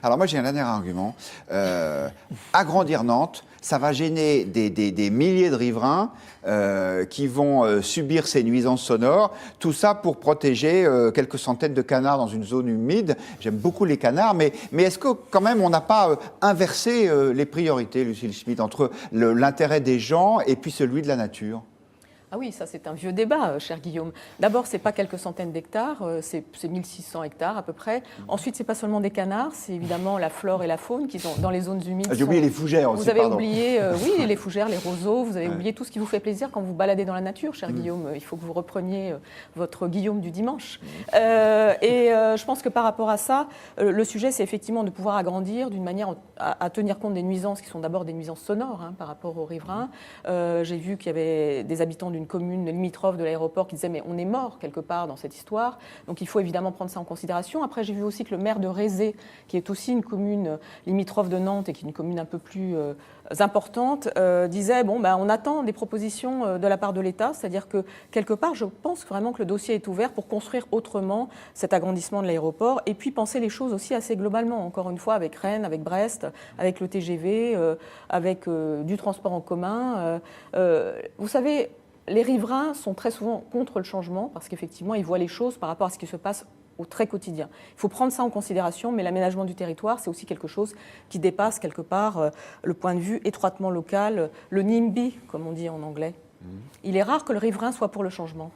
Alors moi j'ai un dernier argument. Agrandir Nantes, ça va gêner des milliers de riverains qui vont subir ces nuisances sonores. Tout ça pour protéger quelques centaines de canards dans une zone humide. J'aime beaucoup les canards, mais est-ce que quand même on n'a pas inversé les priorités, Lucille Schmitt, entre l'intérêt des gens et puis celui de la nature ? Ah oui, ça c'est un vieux débat, cher Guillaume. D'abord, ce n'est pas quelques centaines d'hectares, c'est 1600 hectares à peu près. Ensuite, ce n'est pas seulement des canards, c'est évidemment la flore et la faune qui sont dans les zones humides. J'ai oublié les fougères aussi, Vous avez pardon. oublié, oui, les fougères, les roseaux, vous avez oublié tout ce qui vous fait plaisir quand vous baladez dans la nature, cher Guillaume. Il faut que vous repreniez votre Guillaume du dimanche. Je pense que par rapport à ça, le sujet, c'est effectivement de pouvoir agrandir d'une manière à tenir compte des nuisances qui sont d'abord des nuisances sonores par rapport aux riverains. J'ai vu qu'il y avait des habitants d'une commune limitrophe de l'aéroport qui disait mais on est mort quelque part dans cette histoire, donc il faut évidemment prendre ça en considération. Après j'ai vu aussi que le maire de Rézé, qui est aussi une commune limitrophe de Nantes et qui est une commune un peu plus importante, disait bon on attend des propositions de la part de l'État, c'est-à-dire que quelque part je pense vraiment que le dossier est ouvert pour construire autrement cet agrandissement de l'aéroport et puis penser les choses aussi assez globalement, encore une fois avec Rennes, avec Brest, avec le TGV, avec du transport en commun. Vous savez, les riverains sont très souvent contre le changement parce qu'effectivement, ils voient les choses par rapport à ce qui se passe au très quotidien. Il faut prendre ça en considération, mais l'aménagement du territoire, c'est aussi quelque chose qui dépasse quelque part le point de vue étroitement local, le NIMBY, comme on dit en anglais. Il est rare que le riverain soit pour le changement.